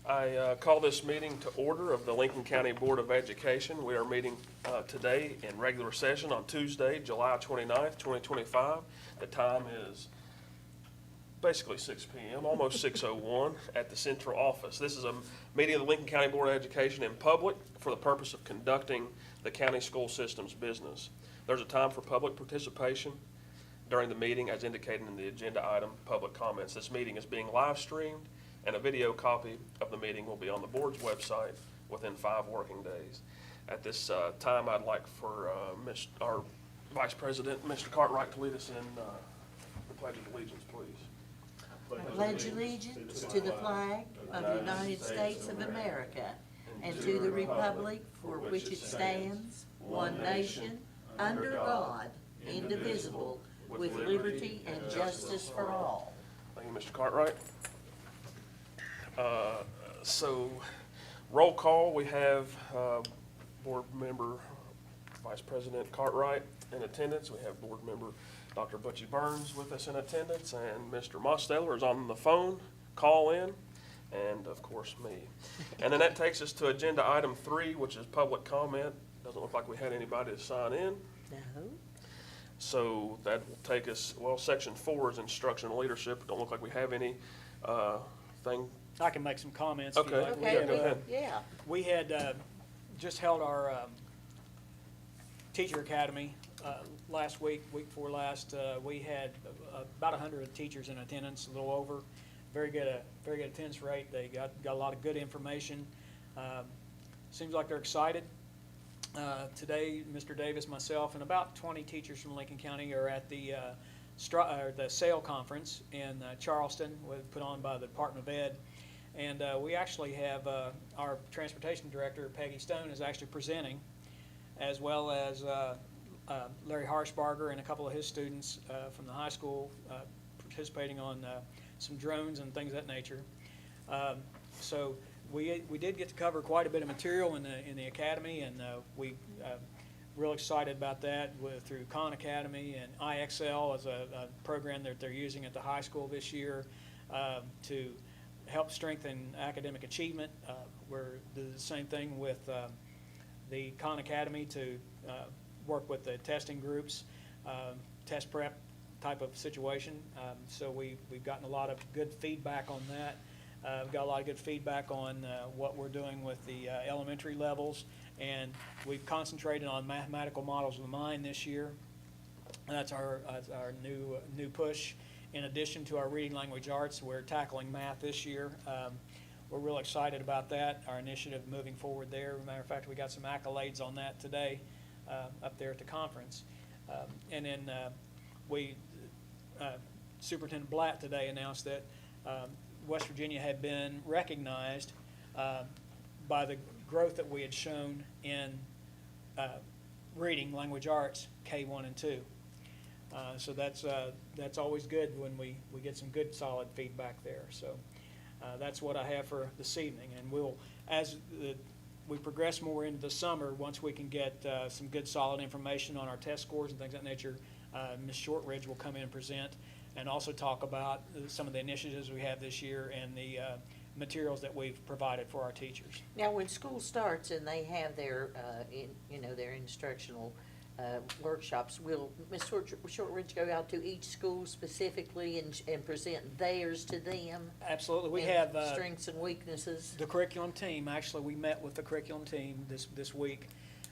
I call this meeting to order of the Lincoln County Board of Education. We are meeting today in regular session on Tuesday, July 29th, 2025. The time is basically 6 p.m., almost 6:01 at the central office. This is a meeting of the Lincoln County Board of Education in public for the purpose of conducting the county school system's business. There's a time for public participation during the meeting as indicated in the agenda item, public comments. This meeting is being live streamed, and a video copy of the meeting will be on the board's website within 5 working days. At this time, I'd like for our Vice President, Mr. Cartwright, to lead us in the Pledge of Allegiance, please. I pledge allegiance to the flag of the United States of America and to the republic for which it stands, one nation, under God, indivisible, with liberty and justice for all. Thank you, Mr. Cartwright. So, roll call, we have Board Member Vice President Cartwright in attendance. We have Board Member Dr. Butchie Burns with us in attendance, and Mr. Mosteller is on the phone, call in, and of course me. And then that takes us to agenda item 3, which is public comment. Doesn't look like we had anybody to sign in. No. So that will take us, well, section 4 is instructional leadership. Don't look like we have any thing. I can make some comments. If Okay. you like. Okay, go ahead. yeah. We had just held our teacher academy last week before last. We had about 100 teachers in attendance, a little over. Very good attendance rate. They got a lot of good information. Seems like they're excited. Today, Mr. Davis, myself, and about 20 teachers from Lincoln County are at the SAIL conference in Charleston, put on by the Department of Ed. And we actually have our transportation director, Peggy Stone, is actually presenting, as well as Larry Harshbarger and a couple of his students from the high school participating on some drones and things of that nature. So we did get to cover quite a bit of material in the academy, and we real excited about that through Khan Academy, and IXL as a program that they're using at the high school this year to help strengthen academic achievement. We're doing the same thing with the Khan Academy to work with the testing groups, test prep type of situation. So we've gotten a lot of good feedback on that. We've got a lot of good feedback on what we're doing with the elementary levels, and we've concentrated on mathematical models of the mind this year. That's our new push. In addition to our reading language arts, we're tackling math this year. We're real excited about that, our initiative moving forward there. As a matter of fact, we got some accolades on that today up there at the conference. And then Superintendent Blatt today announced that West Virginia had been recognized by the growth that we had shown in reading language arts K1 and 2. So that's always good when we get some good solid feedback there. So that's what I have for this evening, and as we progress more into the summer, once we can get some good solid information on our test scores and things of that nature, Ms. Shortridge will come in and present, and also talk about some of the initiatives we have this year and the materials that we've provided for our teachers. Now, when school starts and they have their, their instructional workshops, will Ms. Shortridge go out to each school specifically and present theirs to them? Absolutely. We and have strengths and weaknesses. the curriculum team. Actually, we met with the curriculum team this week,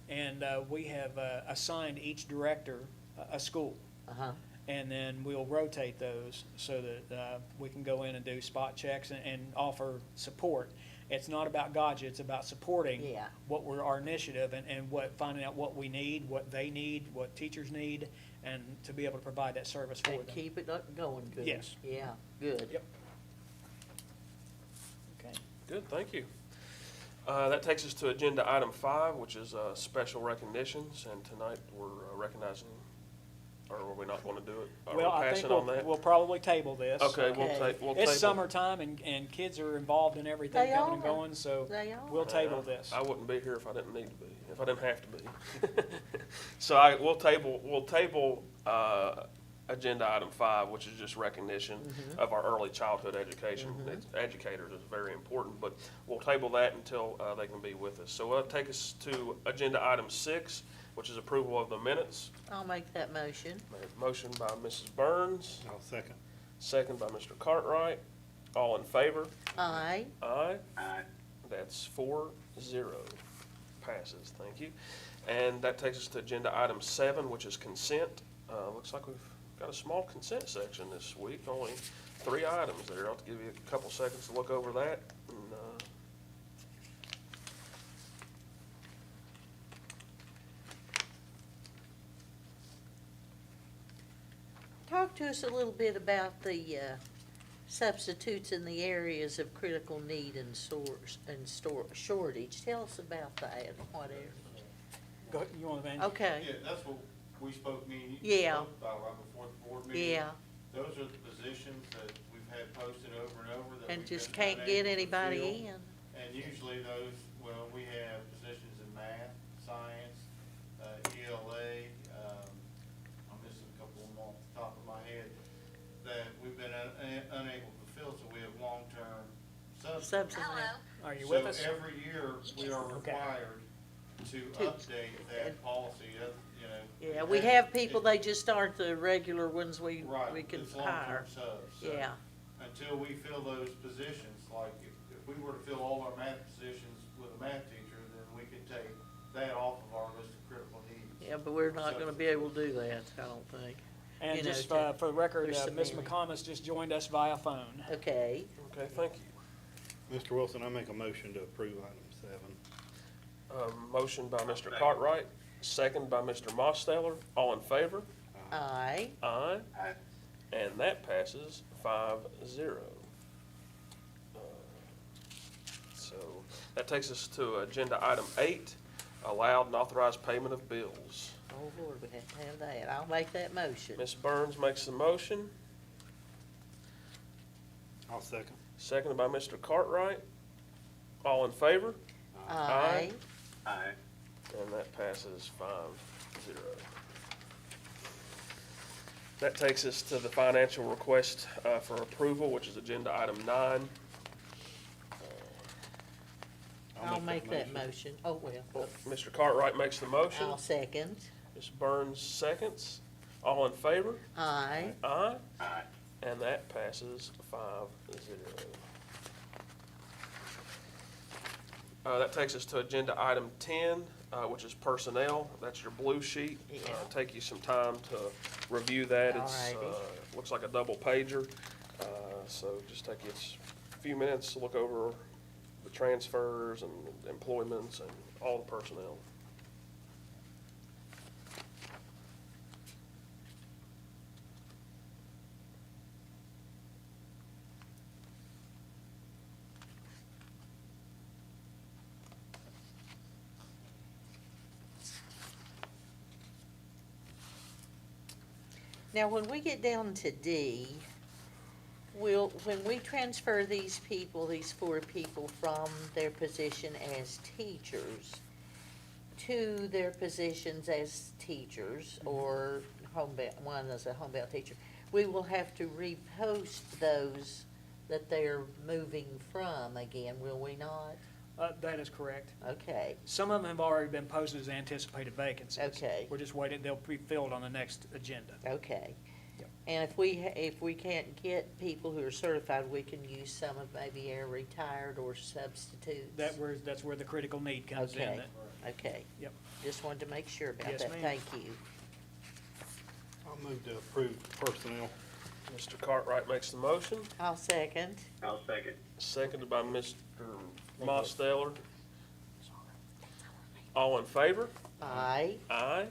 and we have assigned each director a school. Uh-huh. And then we'll rotate those so that we can go in and do spot checks and offer support. It's not about gotcha, it's about supporting our initiative and finding out what we need, what they need, what teachers need, and to be able to provide that service for them. And keep it going good. Yes. Yeah, good. Yep. Okay. Good, thank you. That takes us to agenda item 5, which is special recognitions, and tonight we're recognizing, or are we not going to do it? Are Well, we I passing think on that? we'll probably table this. Okay, Okay. we'll It's table. summertime and kids are involved in everything They coming and are. going, so They are. we'll table this. I wouldn't be here if I didn't need to be, if I didn't have to be. So we'll table agenda item 5, which is just recognition of our early childhood education. Educators is very important, but we'll table that until they can be with us. So it'll take us to agenda item 6, which is approval of the minutes. I'll make that motion. Motion by Mrs. Burns, I'll second. second by Mr. Cartwright. All in favor? Aye. Aye. That's 4-0. Passes, thank you. And that takes us to agenda item 7, which is consent. Looks like we've got a small consent section this week, only 3 items there. I'll give you a couple seconds to look over that. And, Talk to us a little bit about the substitutes in the areas of critical need and shortage. Tell us about that, whatever. Go, you want to, Van? Okay, Yeah, that's what we spoke, me and you Yeah. spoke about right before the board meeting. yeah, Those are the positions that we've had posted over and over that and we've just been can't get unable to anybody fill. in. And usually those, well, we have positions in math, science, ELA, I'm missing a couple of them off the top of my head, that we've been unable to fill, so we have long-term substitutes. Substitute. Are you with us? So every year, we are Okay. required to update that policy, you know. Yeah, we have people, they just aren't the regular ones we Right, can it's hire. long-term subs. So Yeah, until we fill those positions, like if we were to fill all our math positions with a math teacher, then we could take that off of our list of critical needs. yeah, but we're not gonna be able to do that, I don't think. And you know, just to- for the record, there's some Ms. area. McComas just joined us via phone. Okay, okay, thank you. Mr. Wilson, I make a motion to approve item 7. Motion by Mr. Cartwright, second by Mr. Mosteller. All in favor? aye. Aye. And that passes 5-0. So that takes us to agenda item 8, allowed and authorized payment of bills. Oh, Lord, we have to have that. I'll make that motion. Ms. Burns makes the motion, I'll second. seconded by Mr. Cartwright. All in favor? Aye. And that passes 5-0. That takes us to the financial request for approval, which is agenda item 9. I'll make that motion. Oh, well, Mr. Cartwright makes the motion. I'll second. Ms. Burns seconds. All in favor? Aye. Aye. And that passes 5-0. That takes us to agenda item 10, which is personnel. That's your blue sheet. Yeah. Take you some time to review that. It's, Alrighty. looks like a double pager. So just take you a few minutes to look over the transfers and employments and all the personnel. Now, when we get down to D, when we transfer these people, these 4 people from their position as teachers to their positions as teachers or one as a homebound teacher, we will have to repost those that they're moving from again, will we not? That is correct. Okay, Some of them have already been posted as anticipated vacancies. Okay. We're just waiting, they'll be filled on the next agenda. okay. Yep. And if we can't get people who are certified, we can use some of maybe our retired or substitutes? That's where the critical need comes in. Okay. That- Okay, Yep. just wanted to make sure about Yes, that, ma'am. thank you. I'll move to approve personnel. Mr. Cartwright makes the motion, I'll second. seconded by Mr. Mosteller. All in favor? Aye, Aye.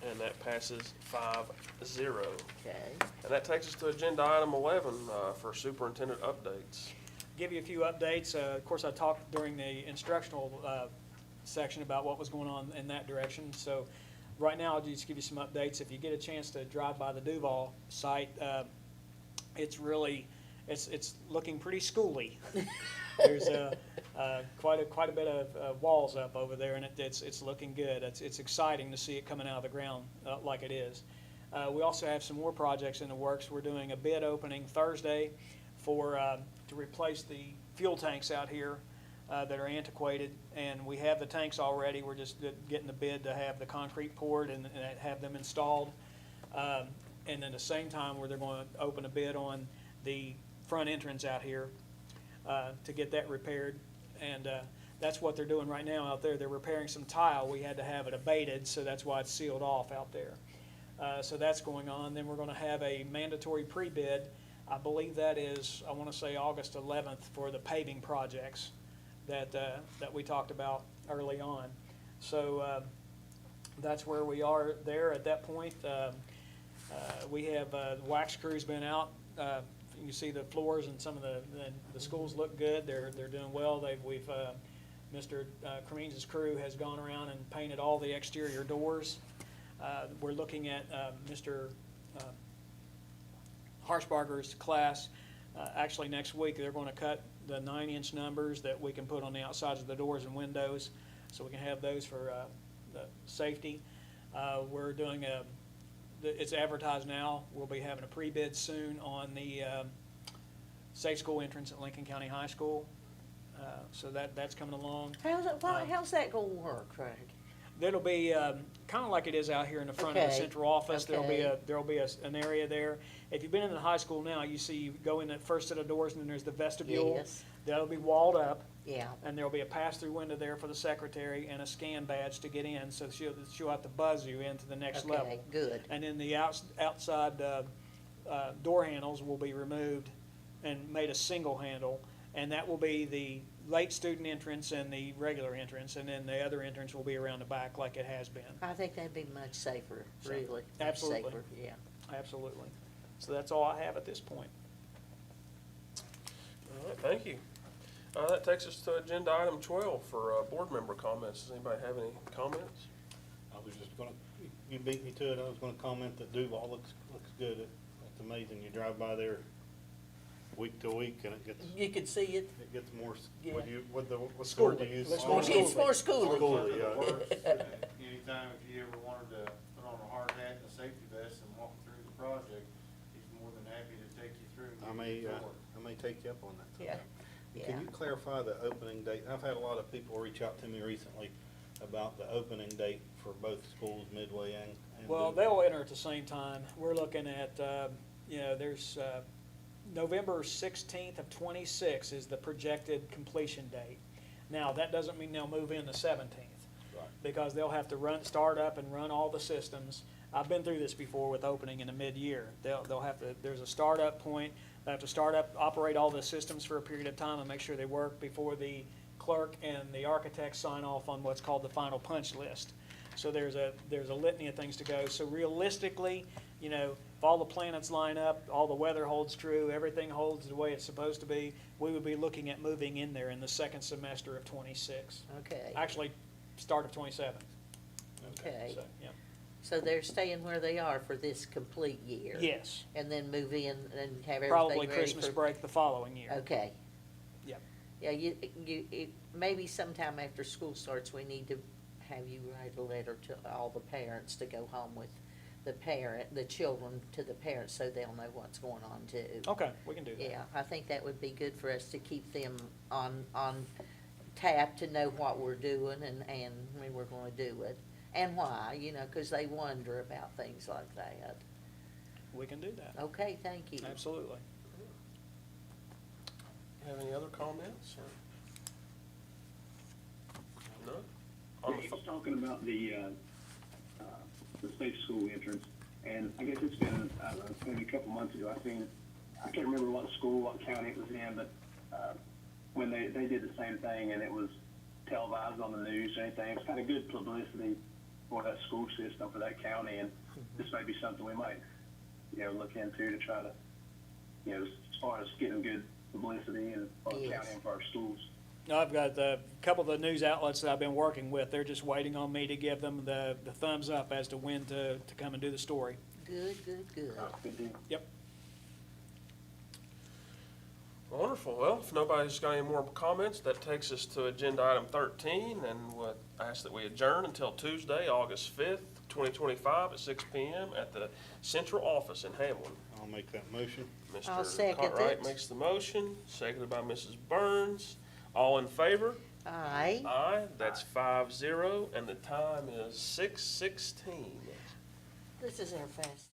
And that passes 5-0. okay. And that takes us to agenda item 11 for superintendent updates. Give you a few updates. Of course, I talked during the instructional section about what was going on in that direction. So right now, I'll just give you some updates. If you get a chance to drive by the Duval site, it's really, it's looking pretty schooly. There's quite a bit of walls up over there, and it's looking good. It's exciting to see it coming out of the ground like it is. We also have some more projects in the works. We're doing a bid opening Thursday for, to replace the fuel tanks out here that are antiquated, and we have the tanks already. We're just getting the bid to have the concrete poured and have them installed. And then at the same time, where they're going to open a bid on the front entrance out here to get that repaired. And that's what they're doing right now out there. They're repairing some tile. We had to have it abated, so that's why it's sealed off out there. So that's going on. Then we're going to have a mandatory pre-bid. I believe that is, I want to say August 11th for the paving projects that we talked about early on. So that's where we are there at that point. We have the wax crew's been out. You can see the floors and some of the schools look good. They're doing well. Mr. Cremines' crew has gone around and painted all the exterior doors. We're looking at Mr. Harshbarger's class. Actually, next week, they're going to cut the 9-inch numbers that we can put on the outsides of the doors and windows, so we can have those for the safety. We're doing it's advertised now. We'll be having a pre-bid soon on the safe school entrance at Lincoln County High School. So that's coming along. How's that gonna work, Craig? That'll be kind of like it is out here in the front of the Okay. central office. Okay. There'll be an area there. If you've been in the high school now, you see you go in that first set of doors and then there's the vestibule. Yes. That'll be walled up, Yeah, and there'll be a pass-through window there for the secretary and a scan badge to get in, so she'll have to buzz you into the next level. okay, good. And then the outside door handles will be removed and made a single handle, and that will be the late student entrance and the regular entrance, and then the other entrance will be around the back like it has been. I think that'd be much safer, So, really. Much absolutely. safer, yeah. Absolutely. So that's all I have at this point. All right, thank you. That takes us to agenda item 12 for board member comments. Does anybody have any comments? I was just gonna, you beat me to it, I was gonna comment that Duval looks good. It's amazing, you drive by there week to week and it You could see it. gets more, Yeah. what word Schooly. do you use? Looks more It's more schooly. Schooly, yeah. Anytime if you ever wanted to put on a hard hat and a safety vest and walk through the project, he's more than happy to take you through. and I give you may, a tour. I may take you up on that. Yeah, sometime. yeah. Can you clarify the opening date? I've had a lot of people reach out to me recently about the opening date for both schools, Midway and Well, Duval. they'll enter at the same time. We're looking at, there's November 16th of '26 is the projected completion date. Now, that doesn't mean they'll move in the 17th. Right. Because they'll have to start up and run all the systems. I've been through this before with opening in the mid-year. They'll have to, there's a startup point, they have to start up, operate all the systems for a period of time and make sure they work before the clerk and the architect sign off on what's called the final punch list. So there's a litany of things to go. So realistically, if all the planets line up, all the weather holds true, everything holds the way it's supposed to be, we would be looking at moving in there in the second semester of '26. Okay, Actually, start of '27. okay. So, yeah. So they're staying where they are for this complete year? Yes, And then move in and have everything probably ready Christmas for? break the following year. Okay. Yep. Yeah, maybe sometime after school starts, we need to have you write a letter to all the parents to go home with the children to the parents so they'll know what's going on too. Okay, we can do that. Yeah, I think that would be good for us to keep them on tap to know what we're doing and when we're gonna do it. And why, 'cause they wonder about things like that. We can do that. Okay, thank you. Absolutely. Have any other comments? No? Yeah, On the he pho- was talking about the safe school entrance, and I guess it's been, I don't know, maybe a couple months ago, I can't remember what school, what county it was in, but when they did the same thing, and it was televised on the news or anything, it's kind of good publicity for that school system, for that county, and this may be something we might, look into to try to, as far as getting good publicity and for the Yes. county and for our schools. No, I've got a couple of the news outlets that I've been working with. They're just waiting on me to give them the thumbs up as to when to come and do the story. Good, good, good. Good deal. Yep. Wonderful. Well, if nobody's got any more comments, that takes us to agenda item 13, and we'll ask that we adjourn until Tuesday, August 5th, 2025 at 6 p.m. at the central office in Hamlin. I'll make that motion. I'll Mr. second Cartwright it. makes the motion, seconded by Mrs. Burns. All in favor? Aye. Aye. That's 5-0, and the time is 6:16. This is our fast.